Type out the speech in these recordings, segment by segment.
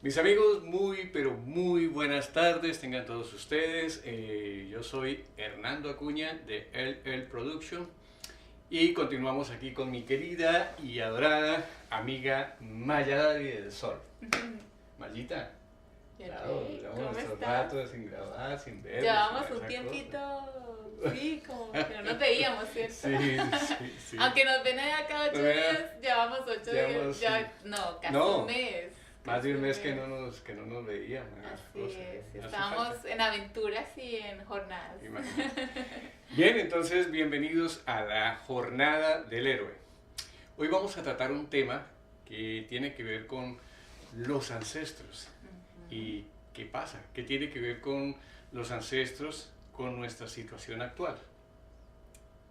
Mis amigos, muy pero muy buenas tardes, tengan todos ustedes. Yo soy Hernando Acuña de El Production y continuamos aquí con mi querida y adorada amiga Maya Davi del Sol. Mayita, claro, llevamos ¿Cómo nuestro estás? rato sin grabar, sin ver. Llevábamos un tiempito, sí, como que no nos veíamos, ¿cierto? Sí. Aunque nos ven acá 8 días, llevamos 8 días, ya, no, casi un mes. Más de un mes que mes. no nos veíamos. Así es, estábamos en aventuras y en jornadas. Imagínate. Bien, entonces bienvenidos a la Jornada del Héroe. Hoy vamos a tratar un tema que tiene que ver con los ancestros. ¿Y qué pasa? ¿Qué tiene que ver con los ancestros con nuestra situación actual?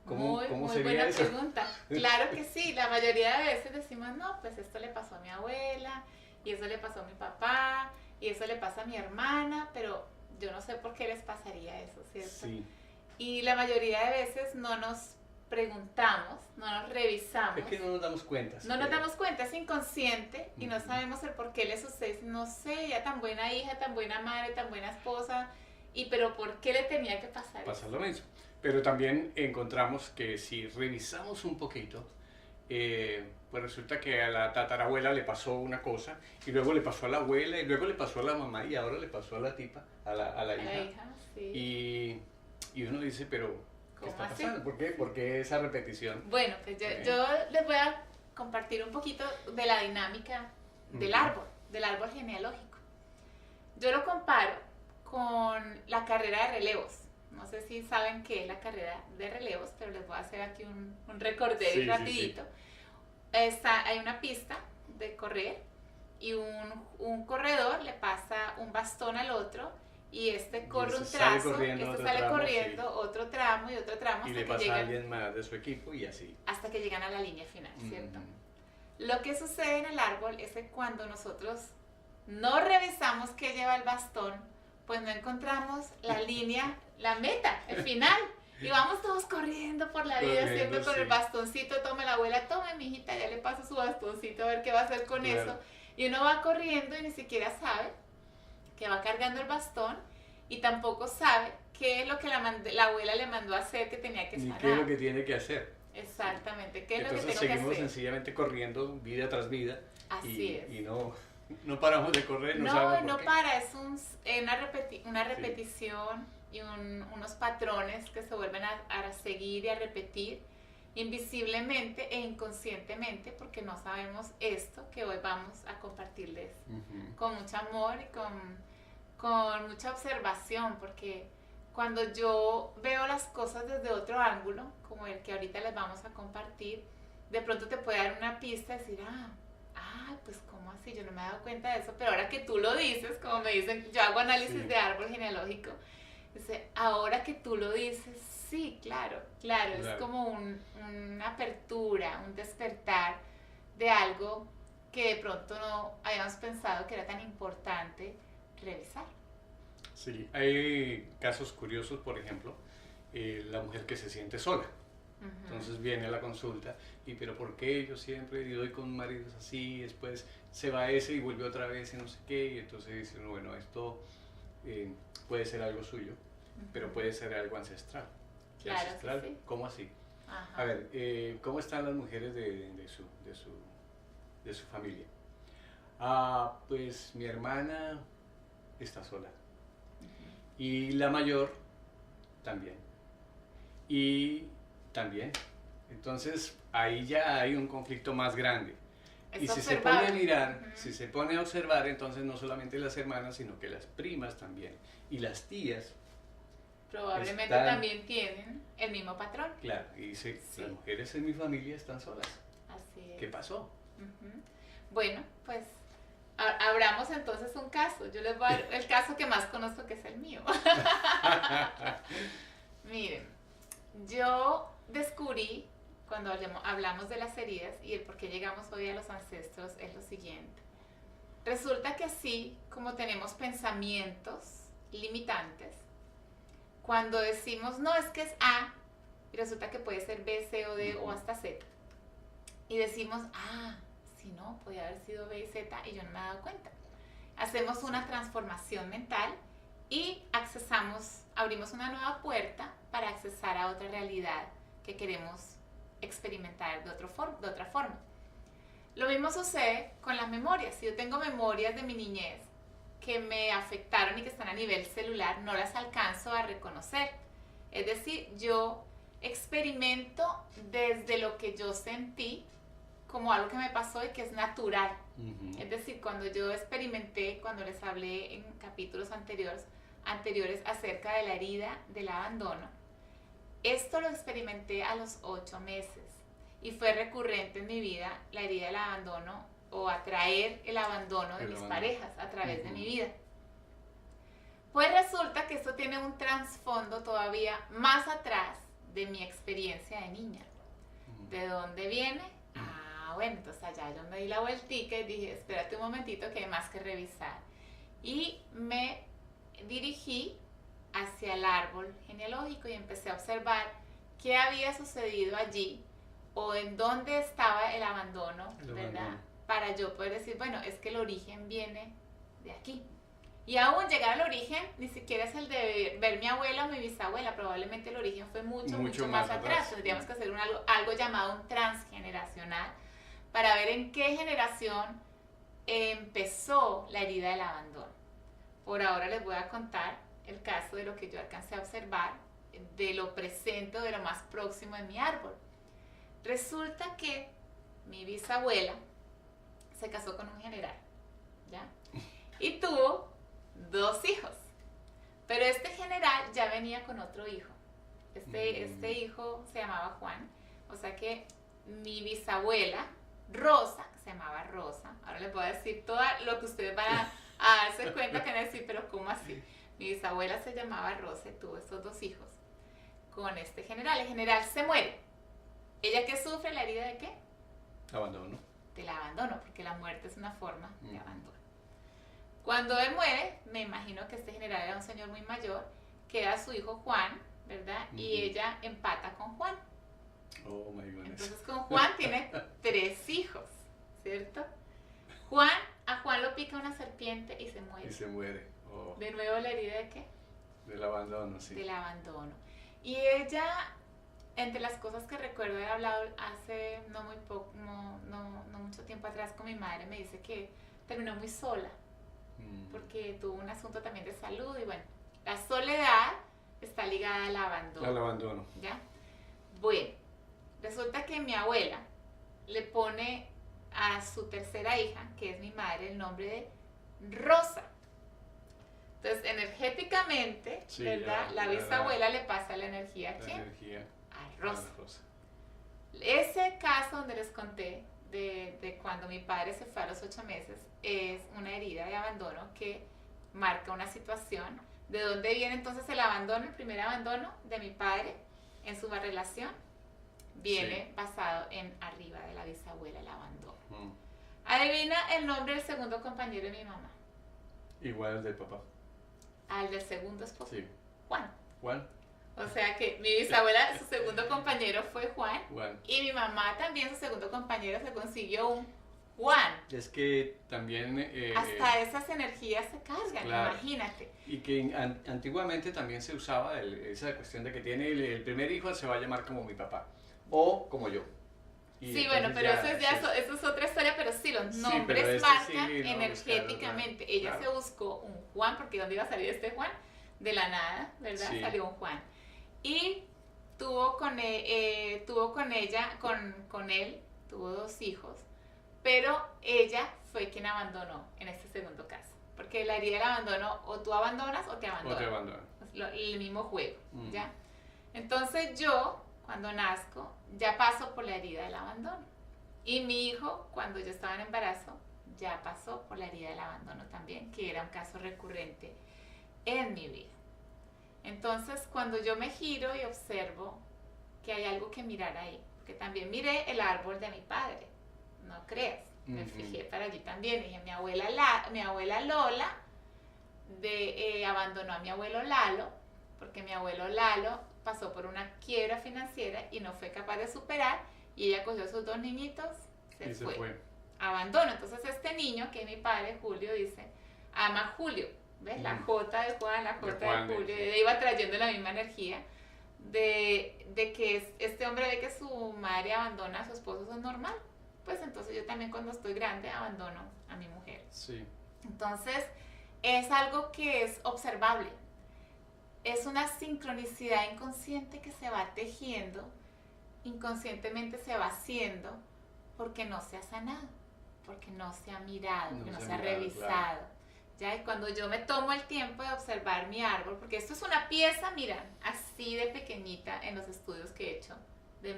Muy sería buena eso? pregunta. Claro que sí, la mayoría de veces decimos, no, pues esto le pasó a mi abuela, y eso le pasó a mi papá, y eso le pasa a mi hermana, pero yo no sé por qué les pasaría eso, ¿cierto? Sí. Y la mayoría de veces no nos preguntamos, no nos revisamos. Es que no nos damos cuenta. No nos damos cuenta, es inconsciente y no sabemos el por qué le sucede. No sé, ella tan buena hija, tan buena madre, tan buena esposa, pero ¿por qué le tenía que pasar Pasa eso? lo mismo. Pero también encontramos que si revisamos un poquito, pues resulta que a la tatarabuela le pasó una cosa, y luego le pasó a la abuela, y luego le pasó a la mamá, y ahora le pasó a la tipa, a la hija. La hija, sí. Y uno dice, pero ¿qué ¿Cómo está así? pasando? ¿Por qué? ¿Por qué esa repetición? Bueno, pues yo les voy a compartir un poquito de la dinámica del árbol genealógico. Yo lo comparo con la carrera de relevos. No sé si saben qué es la carrera de relevos, pero les voy a hacer aquí un recorder rapidito. Hay una pista de correr y un corredor le pasa un bastón al otro y este corre un trazo, sale corriendo otro tramo y otro tramo y le pasa a alguien más de su equipo y así. Hasta que llegan a la línea final, ¿cierto? Lo que sucede en el árbol es que cuando nosotros no revisamos qué lleva el bastón, pues no encontramos la línea, la meta, el final. Y vamos todos corriendo por la vida, ¿cierto? Con el bastoncito, tome la abuela, tome mi hijita, ya le paso su bastoncito a ver qué va a hacer con eso. Y uno va corriendo y ni siquiera sabe que va cargando el bastón y tampoco sabe qué es lo que la abuela le mandó a hacer que tenía que sanar. Ni qué es lo que tiene que hacer. Exactamente, ¿qué es Entonces lo que tengo que hacer? seguimos sencillamente corriendo vida tras vida. Así es. Y no paramos de correr, no sabemos por qué. para, es una repetición y unos patrones que se vuelven a seguir y a repetir invisiblemente e inconscientemente porque no sabemos esto que hoy vamos a compartirles con mucho amor y con mucha observación, porque cuando yo veo las cosas desde otro ángulo, como el que ahorita les vamos a compartir, de pronto te puede dar una pista y decir, pues ¿cómo así? Yo no me he dado cuenta de eso, pero ahora que tú lo dices, como me dicen, yo hago análisis de árbol genealógico, dice, ahora que tú lo dices, sí, claro, es como una apertura, un despertar de algo que de pronto no habíamos pensado que era tan importante revisar. Sí, hay casos curiosos, por ejemplo, la mujer que se siente sola. Entonces viene a la consulta y pero ¿por qué yo siempre doy con maridos así? Después se va ese y vuelve otra vez y no sé qué, y entonces dice, bueno, esto puede ser algo suyo, pero puede ser algo ancestral. Claro, ¿Ancestral? sí. ¿Cómo así? Ajá. A ver, ¿cómo están las mujeres de su familia? Pues mi hermana está sola y la mayor también. Y también. Entonces ahí ya hay un conflicto más grande. Es y si se pone a mirar, si se pone a observar, entonces no solamente las hermanas, sino que las primas también. Y las tías. Probablemente también tienen el mismo patrón. Claro, y dice, las mujeres en mi familia están solas. Así es. ¿Qué pasó? Bueno, pues abramos entonces un caso. Yo les voy a dar el caso que más conozco, que es el mío. Miren, yo descubrí, cuando hablamos de las heridas y el por qué llegamos hoy a los ancestros, es lo siguiente. Resulta que así como tenemos pensamientos limitantes, cuando decimos, no, es que es A, y resulta que puede ser B, C o D o hasta Z, y decimos, si no, podía haber sido B y Z y yo no me he dado cuenta. hacemos una transformación mental y abrimos una nueva puerta para accesar a otra realidad que queremos experimentar de otra forma. Lo mismo sucede con las memorias. Si yo tengo memorias de mi niñez que me afectaron y que están a nivel celular, no las alcanzo a reconocer. Es decir, yo experimento desde lo que yo sentí como algo que me pasó y que es natural. Es decir, cuando yo experimenté, cuando les hablé en capítulos anteriores acerca de la herida del abandono, esto lo experimenté a los 8 meses y fue recurrente en mi vida la herida del abandono o atraer el abandono de mis parejas a través de mi vida. Pues resulta que esto tiene un trasfondo todavía más atrás de mi experiencia de niña. ¿De dónde viene? Bueno, entonces allá yo me di la vueltica y dije, espérate un momentito que hay más que revisar. Y me dirigí hacia el árbol genealógico y empecé a observar qué había sucedido allí o en dónde estaba el abandono, ¿verdad? Para yo poder decir, bueno, es que el origen viene de aquí. Y aún llegar al origen, ni siquiera es el de ver mi abuela o mi bisabuela, probablemente el origen fue mucho más atrás. Tendríamos que hacer algo llamado un transgeneracional para ver en qué generación empezó la herida del abandono. Por ahora les voy a contar el caso de lo que yo alcancé a observar, de lo presente o de lo más próximo en mi árbol. Resulta que mi bisabuela se casó con un general, ¿ya? Y tuvo 2 hijos. Pero este general ya venía con otro hijo. Este hijo se llamaba Juan. O sea que mi bisabuela, Rosa, que se llamaba Rosa, ahora les voy a decir todo lo que ustedes van a darse cuenta que van a decir, pero ¿cómo así? Mi bisabuela se llamaba Rosa y tuvo estos 2 hijos con este general. El general se muere. ¿Ella qué sufre? ¿La herida de qué? Abandono. Del abandono, porque la muerte es una forma de abandono. Cuando él muere, me imagino que este general era un señor muy mayor, queda su hijo Juan, ¿verdad? Y ella empata con Juan. Oh my goodness. Entonces con Juan tiene 3 hijos, ¿cierto? A Juan lo pica una serpiente y se muere. Y se muere. Oh. De nuevo la herida de qué? Del abandono, sí. Del abandono. Y ella, entre las cosas que recuerdo haber hablado hace no mucho tiempo atrás con mi madre, me dice que terminó muy sola, porque tuvo un asunto también de salud y bueno, la soledad está ligada al abandono. Al abandono. ¿Ya? Bueno, resulta que mi abuela le pone a su tercera hija, que es mi madre, el nombre de Rosa. Entonces, energéticamente, sí, ¿verdad? La bisabuela le pasa la energía ¿a quién? A Rosa. Ese caso donde les conté de cuando mi padre se fue a los 8 meses es una herida de abandono que marca una situación. ¿De dónde viene entonces el abandono? El primer abandono de mi padre en su relación viene basado en arriba de la bisabuela, el abandono. Adivina el nombre del segundo compañero de mi mamá. Igual el del papá. Al del segundo esposo. Sí. Juan. O sea que mi bisabuela, su segundo compañero fue Juan. Y mi mamá también, su segundo compañero, se consiguió un Juan. Es que también... hasta esas energías se cargan, claro. Imagínate. Y que antiguamente también se usaba esa cuestión de que tiene el primer hijo se va a llamar como mi papá. O como yo. Y sí, bueno, pero eso es otra historia, pero sí, los nombres marcan energéticamente. Ella claro. Se buscó un Juan, porque ¿dónde iba a salir este Juan? De la nada, ¿verdad? Sí. Salió un Juan. Y tuvo con él, tuvo 2 hijos, pero ella fue quien abandonó en este segundo caso. Porque la herida del abandono, o tú abandonas o te abandonas. O te abandonas. El mismo juego, ¿ya? Entonces yo, cuando nazco, ya paso por la herida del abandono. Y mi hijo, cuando yo estaba en embarazo, ya pasó por la herida del abandono también, que era un caso recurrente en mi vida. Entonces, cuando yo me giro y observo que hay algo que mirar ahí, porque también miré el árbol de mi padre, no creas, me fijé para allí también. Dije, mi abuela Lola abandonó a mi abuelo Lalo, porque mi abuelo Lalo pasó por una quiebra financiera y no fue capaz de superar, y ella cogió a sus 2 niñitos, se fue. Abandono. Entonces este niño, que es mi padre, Julio, dice, ama Julio, ¿ves? La J de Juan, la J de Julio, sí. iba trayendo la misma energía de que este hombre ve que su madre abandona a su esposo, eso es normal. Pues entonces yo también cuando estoy grande abandono a mi mujer. Sí. Entonces es algo que es observable. Es una sincronicidad inconsciente que se va tejiendo, inconscientemente se va haciendo, porque no se ha sanado, porque no se ha mirado, porque no se ha revisado. Claro. ¿Ya? Y cuando yo me tomo el tiempo de observar mi árbol, porque esto es una pieza, mira, así de pequeñita en los estudios que he hecho de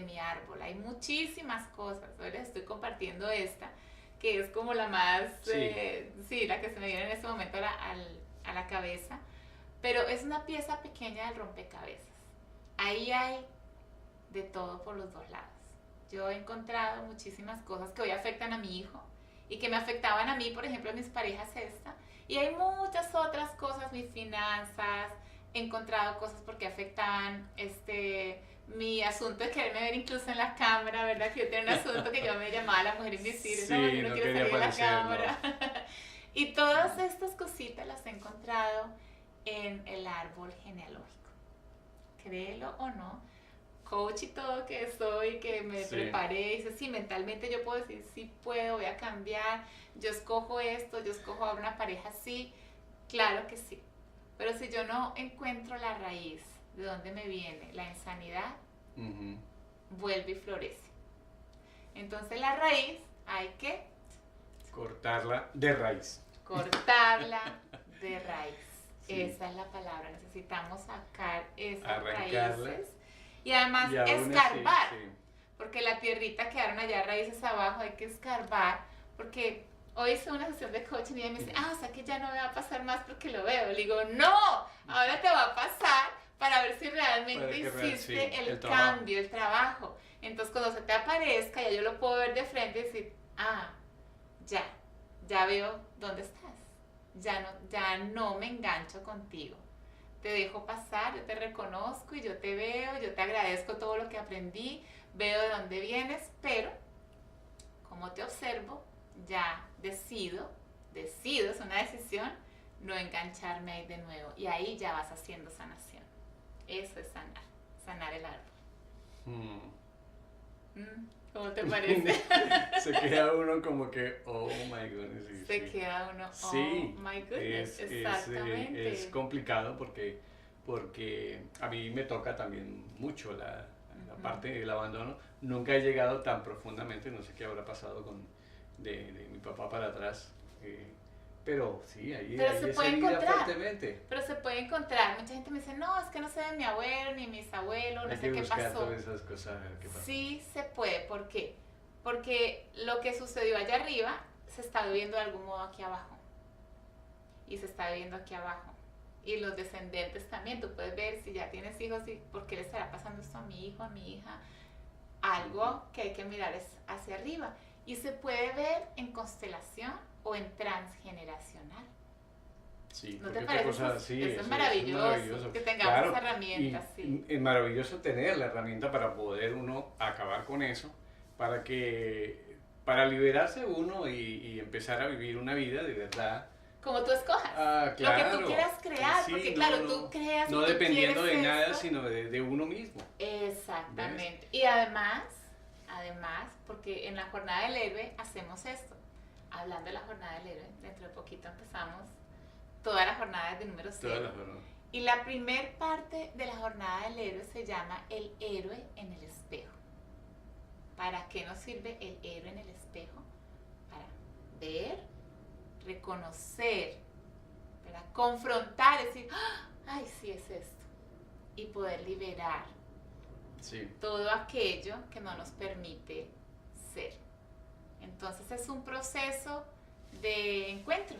mi árbol. Hay muchísimas cosas. Hoy les estoy compartiendo esta, que es como la más, la que se me viene en este momento a la cabeza. Pero es una pieza pequeña del rompecabezas. Ahí hay de todo por los dos lados. Yo he encontrado muchísimas cosas que hoy afectan a mi hijo y que me afectaban a mí, por ejemplo, mis parejas esta. Y hay muchas otras cosas, mis finanzas, he encontrado cosas porque afectaban mi asunto de quererme ver incluso en la cámara, ¿verdad? Que yo tenía un asunto que yo me llamaba la mujer invisible, sí, no quiero salir en la cámara. No. Y todas estas cositas las he encontrado en el árbol genealógico. Créelo o no, coach y todo que soy, que me preparé, y dice, sí, mentalmente yo puedo decir, sí puedo, voy a cambiar, yo escojo esto, yo escojo a una pareja así, claro que sí. Pero si yo no encuentro la raíz de dónde me viene la insanidad, vuelve y florece. Entonces la raíz hay que cortarla de raíz. Cortarla de raíz. Sí. Esa es la palabra. Necesitamos sacar esas raíces y además escarbar. Sí. Porque la tierrita quedaron allá raíces abajo, hay que escarbar. Porque hoy hice una sesión de coaching y ella me dice, o sea que ya no me va a pasar más porque lo veo. Le digo, no, ahora te va a pasar para ver si realmente hiciste el cambio, el trabajo. Entonces cuando se te aparezca, ya yo lo puedo ver de frente y decir, ya veo dónde estás. Ya no me engancho contigo. Te dejo pasar, yo te reconozco y yo te veo, yo te agradezco todo lo que aprendí, veo de dónde vienes, pero como te observo, ya decido, es una decisión, no engancharme ahí de nuevo. Y ahí ya vas haciendo sanación. Eso es sanar el árbol. ¿Cómo te parece? Se queda uno como que, oh my goodness. Se queda uno, oh my goodness, exactamente. Es complicado porque a mí me toca también mucho la parte del abandono. Nunca he llegado tan profundamente, no sé qué habrá pasado de mi papá para atrás. Pero sí, ahí se puede encontrar. Fuertemente. Pero se puede encontrar. Mucha gente me dice, no, es que no sé de mi abuelo ni mis abuelos, no sé qué pasó. Todas esas cosas, ¿qué pasó? Sí se puede. ¿Por qué? Porque lo que sucedió allá arriba se está viviendo de algún modo aquí abajo. Y se está viviendo aquí abajo. Y los descendentes también. Tú puedes ver si ya tienes hijos y por qué le estará pasando esto a mi hijo, a mi hija. Algo que hay que mirar es hacia arriba. Y se puede ver en constelación o en transgeneracional. Sí, ¿No te parece? Eso es maravilloso, que tengamos esas herramientas. Sí. Es maravilloso tener la herramienta para poder uno acabar con eso, para liberarse uno y empezar a vivir una vida de verdad. Como tú escojas, claro, lo que tú quieras crear, porque claro, tú creas. No dependiendo de nada, sino de uno mismo. Exactamente. ¿Ves? Y además, porque en la Jornada del Héroe hacemos esto. Hablando de la Jornada del Héroe, dentro de poquito empezamos toda la jornada de número 0. Y la primer parte de la Jornada del Héroe se llama el héroe en el espejo. ¿Para qué nos sirve el héroe en el espejo? Para ver, reconocer, para confrontar, decir, ay, sí es esto. Y poder liberar todo aquello que no nos permite ser. Entonces es un proceso de encuentro.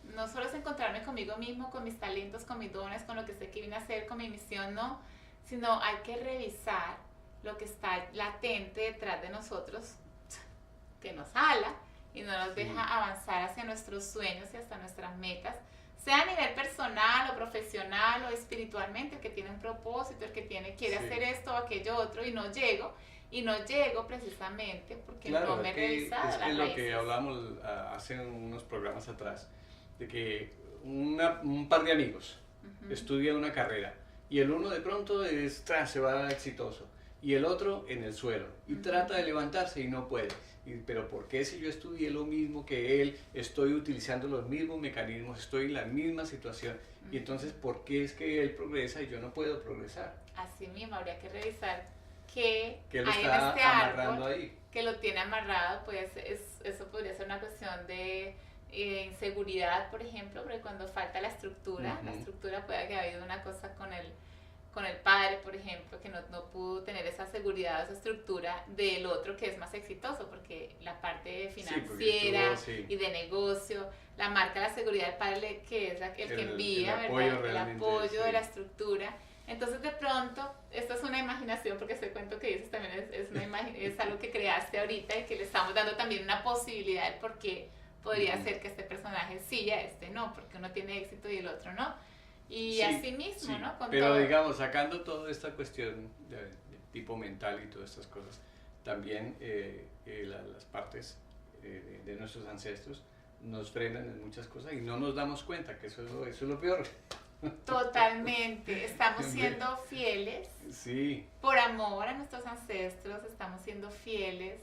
No solo es encontrarme conmigo mismo, con mis talentos, con mis dones, con lo que sé que vine a hacer, con mi misión, no. Sino hay que revisar lo que está latente detrás de nosotros, que nos jala y no nos deja avanzar hacia nuestros sueños y hasta nuestras metas, sea a nivel personal o profesional o espiritualmente, el que tiene un propósito, el que quiere hacer esto o aquello otro y no llego precisamente porque no me he revisado. Es lo que hablamos hace unos programas atrás, de que un par de amigos estudian una carrera y el uno de pronto se va exitoso y el otro en el suelo y trata de levantarse y no puede. Pero ¿por qué si yo estudié lo mismo que él, estoy utilizando los mismos mecanismos, estoy en la misma situación? Y entonces, ¿por qué es que él progresa y yo no puedo progresar? Así mismo, habría que revisar qué lo hay está en este amarrando árbol ahí, que lo tiene amarrado. Pues eso podría ser una cuestión de inseguridad, por ejemplo, porque cuando falta la estructura puede que haya habido una cosa con el padre, por ejemplo, que no pudo tener esa seguridad, esa estructura del otro que es más exitoso, porque la parte financiera y de negocio la marca la seguridad del padre, que es el que envía, el apoyo de la estructura. Entonces, de pronto, esto es una imaginación, porque ese cuento que dices también es algo que creaste ahorita y que le estamos dando también una posibilidad de por qué podría ser que este personaje sí y a este no, porque uno tiene éxito y el otro no. Y así mismo, ¿no? Pero todo, digamos, sacando toda esta cuestión de tipo mental y todas estas cosas, también las partes de nuestros ancestros nos frenan en muchas cosas y no nos damos cuenta, que eso es lo peor. Totalmente, estamos siendo fieles, por amor a nuestros ancestros, estamos siendo fieles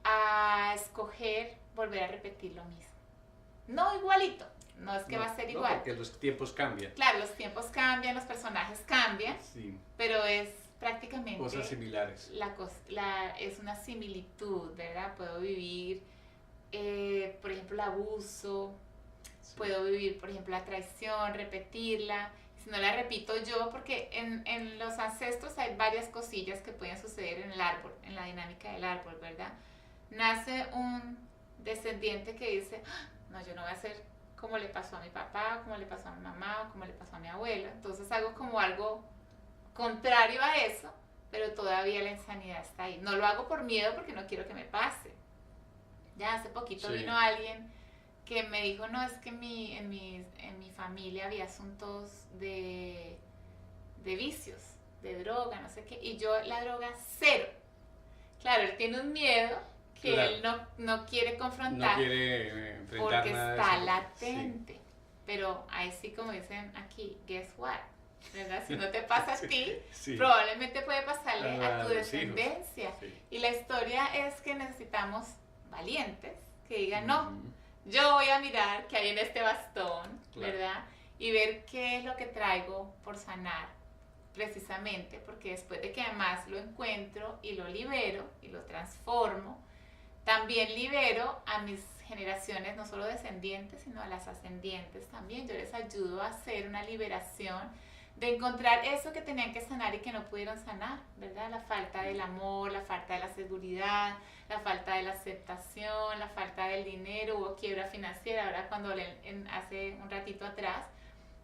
a escoger volver a repetir lo mismo. No igualito, no es que va a ser igual. Porque los tiempos cambian. Claro, los tiempos cambian, los personajes cambian, pero es prácticamente... cosas similares. Es una similitud, ¿verdad? Puedo vivir, por ejemplo, el abuso, puedo vivir, por ejemplo, la traición, repetirla. Si no la repito yo, porque en los ancestros hay varias cosillas que pueden suceder en el árbol, en la dinámica del árbol, ¿verdad? Nace un descendiente que dice, no, yo no voy a hacer como le pasó a mi papá, como le pasó a mi mamá, o como le pasó a mi abuela. Entonces hago como algo contrario a eso, pero todavía la insanidad está ahí. No lo hago por miedo, porque no quiero que me pase. Ya hace poquito vino alguien que me dijo, no, es que en mi familia había asuntos de vicios, de droga, no sé qué, y yo la droga cero. Claro, él tiene un miedo que él no quiere confrontar, no quiere enfrentar porque nada está de eso. latente. Pero ahí sí, como dicen aquí, guess what, ¿verdad? Si no te pasa a ti, probablemente puede pasarle a tu descendencia. Y la historia es que necesitamos valientes que digan, no, yo voy a mirar qué hay en este bastón, ¿verdad? Y ver qué es lo que traigo por sanar, precisamente, porque después de que además lo encuentro y lo libero y lo transformo, también libero a mis generaciones, no solo descendientes, sino a las ascendientes también. Yo les ayudo a hacer una liberación, de encontrar eso que tenían que sanar y que no pudieron sanar, ¿verdad? La falta del amor, la falta de la seguridad, la falta de la aceptación, la falta del dinero. Hubo quiebra financiera. Ahora, cuando hace un ratito atrás,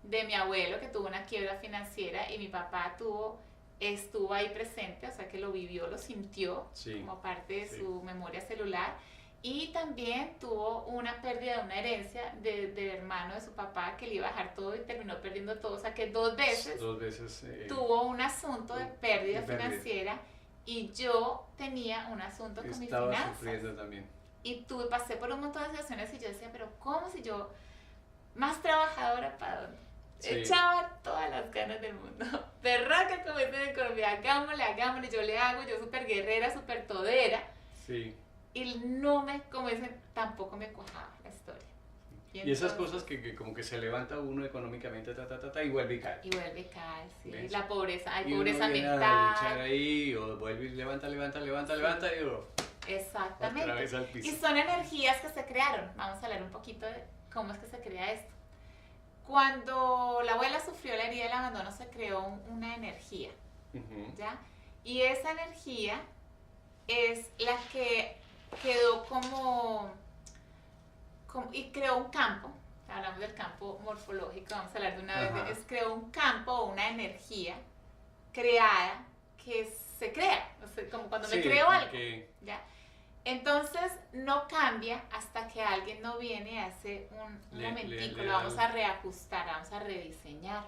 de mi abuelo que tuvo una quiebra financiera, y mi papá estuvo ahí presente, o sea que lo vivió, lo sintió como parte de su memoria celular, y también tuvo una pérdida de una herencia del hermano de su papá, que le iba a dejar todo y terminó perdiendo todo, o sea que dos veces tuvo un asunto de pérdida financiera, y yo tenía un asunto con mis finanzas. Estaba sufriendo también. Y pasé por un montón de situaciones y yo decía, pero ¿cómo si yo, más trabajadora para dónde? Echaba todas las ganas del mundo, berraca, como dicen en Colombia, hagámosle, yo le hago, yo súper guerrera, súper todera, y como dicen, tampoco me cuajaba la historia. Y esas cosas que como que se levanta uno económicamente, y vuelve y cae. Y vuelve y cae, ¿ves? La pobreza, hay y pobreza mental. A luchar ahí, o vuelve y levanta, y exactamente. Otra vez al piso. Y son energías que se crearon. Vamos a hablar un poquito de cómo es que se crea esto. Cuando la abuela sufrió la herida del abandono, se creó una energía, ¿ya? Y esa energía es la que quedó y creó un campo. Hablamos del campo morfológico, vamos a hablar de una vez. Creó un campo o una energía creada que se crea, o sea, como cuando me creo algo, ¿ya? Entonces no cambia hasta que alguien no viene y hace un momentico, lo vamos a reajustar, vamos a rediseñar.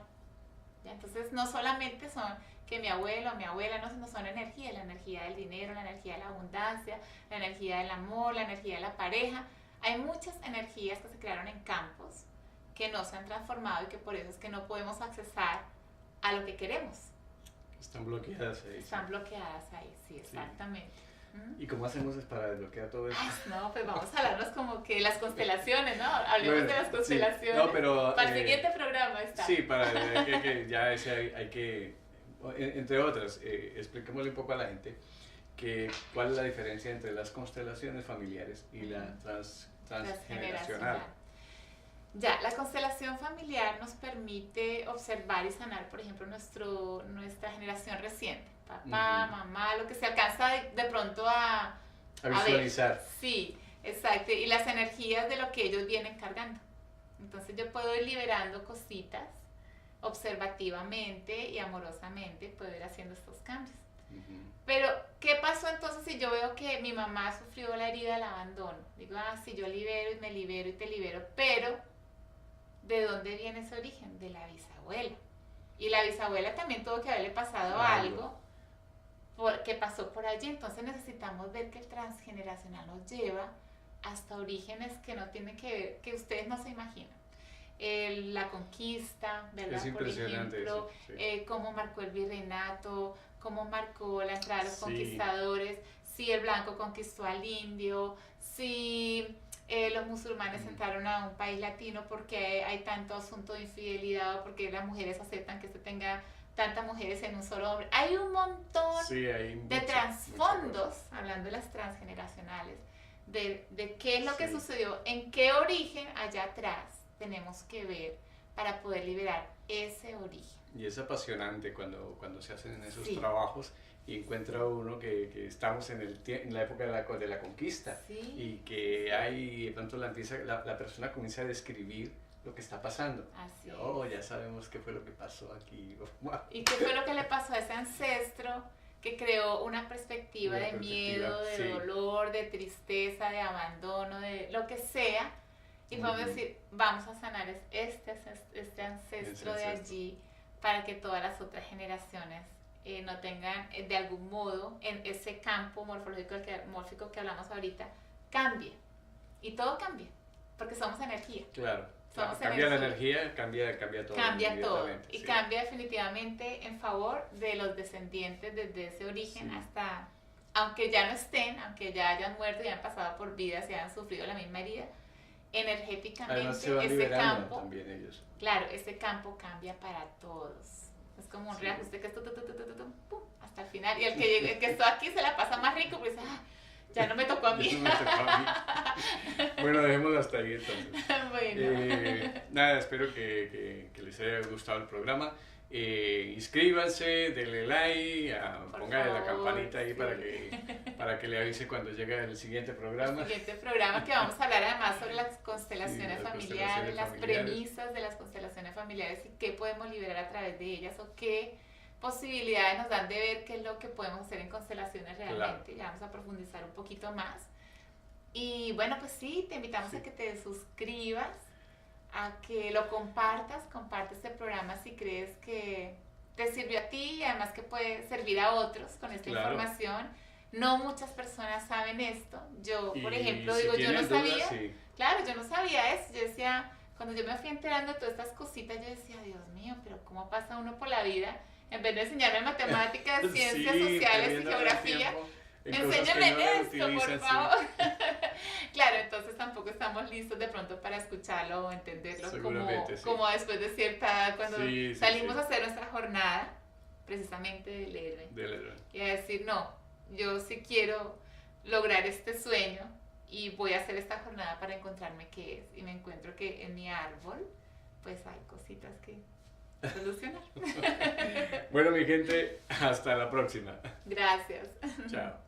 ¿Ya? Entonces no solamente son que mi abuelo o mi abuela, no, sino son energías, la energía del dinero, la energía de la abundancia, la energía del amor, la energía de la pareja. Hay muchas energías que se crearon en campos que no se han transformado y que por eso es que no podemos accesar a lo que queremos. Están bloqueadas ahí. Están bloqueadas ahí, sí, exactamente. ¿Y cómo hacemos para desbloquear todo eso? No, pues vamos a hablarnos como que las constelaciones, ¿no? Hablemos de las constelaciones. Sí. No, pero, para el siguiente programa está. Sí, para que ya ese hay que, entre otras, expliquémosle un poco a la gente cuál es la diferencia entre las constelaciones familiares y la transgeneracional. Ya, la constelación familiar nos permite observar y sanar, por ejemplo, nuestra generación reciente, papá, mamá, lo que se alcanza de pronto a visualizar. Ver. Sí, exacto, y las energías de lo que ellos vienen cargando. Entonces yo puedo ir liberando cositas observativamente y amorosamente, puedo ir haciendo estos cambios. Pero, ¿qué pasó entonces si yo veo que mi mamá sufrió la herida del abandono? Digo, sí, yo libero y me libero y te libero, pero ¿de dónde viene ese origen? De la bisabuela. Y la bisabuela también tuvo que haberle pasado algo que pasó por allí. Entonces necesitamos ver que el transgeneracional nos lleva hasta orígenes que no tienen que ver, que ustedes no se imaginan. La conquista, ¿verdad? Es impresionante. Por ejemplo, sí. Cómo marcó el virreinato, cómo marcó la entrada de los conquistadores, si el blanco conquistó al indio, si los musulmanes entraron a un país latino, porque hay tanto asunto de infidelidad, o porque las mujeres aceptan que se tenga tantas mujeres en un solo hombre. Hay un montón de trasfondos, hablando de las transgeneracionales, de qué es lo que sucedió, en qué origen allá atrás tenemos que ver para poder liberar ese origen. Y es apasionante cuando se hacen esos trabajos y encuentra uno que estamos en la época de la conquista y que hay, de pronto la persona comienza a describir lo que está pasando. Así ya sabemos qué fue lo que pasó aquí. ¿Y qué fue lo que le pasó a ese ancestro que creó una perspectiva de miedo, de dolor, de tristeza, de abandono, de lo que sea? Y podemos decir, vamos a sanar este ancestro de allí para que todas las otras generaciones no tengan, de algún modo, en ese campo morfológico que hablamos ahorita, cambie. Y todo cambia, porque somos energía. Claro. Cambia la energía, cambia todo. Cambia todo. Y cambia definitivamente en favor de los descendientes desde ese origen hasta, aunque ya no estén, aunque ya hayan muerto y hayan pasado por vidas y hayan sufrido la misma herida, energéticamente ese campo también ellos. Claro, ese campo cambia para todos. Es como un reajuste que es pum, hasta el final. Y el que está aquí se la pasa más rico, pues ya no me tocó a mí. Bueno, dejémoslo hasta ahí entonces. Bueno. Nada, espero que les haya gustado el programa. Inscríbanse, denle like, pónganle la campanita ahí para que le avise cuando llegue el siguiente programa. El siguiente programa que vamos a hablar además sobre las constelaciones familiares, las premisas de las constelaciones familiares y qué podemos liberar a través de ellas o qué posibilidades nos dan de ver qué es lo que podemos hacer en constelaciones realmente. Ya vamos a profundizar un poquito más. Y bueno, pues te invitamos a que te suscribas, a que lo comparte este programa si crees que te sirvió a ti y además que puede servir a otros con esta información. No muchas personas saben esto. Yo, por ejemplo, yo no sabía. Claro, yo no sabía eso. Yo decía, cuando yo me fui enterando de todas estas cositas, yo decía, Dios mío, pero ¿cómo pasa uno por la vida? En vez de enseñarme matemáticas, ciencias sociales y geografía, enséñame esto, por favor. Claro, entonces tampoco estamos listos de pronto para escucharlo o entenderlo como después de cierta edad, cuando salimos a hacer nuestra jornada, precisamente del héroe. Y a decir, no, yo sí quiero lograr este sueño y voy a hacer esta jornada para encontrarme qué es. Y me encuentro que en mi árbol, pues hay cositas que solucionar. Bueno, mi gente, hasta la próxima. Gracias. Chao.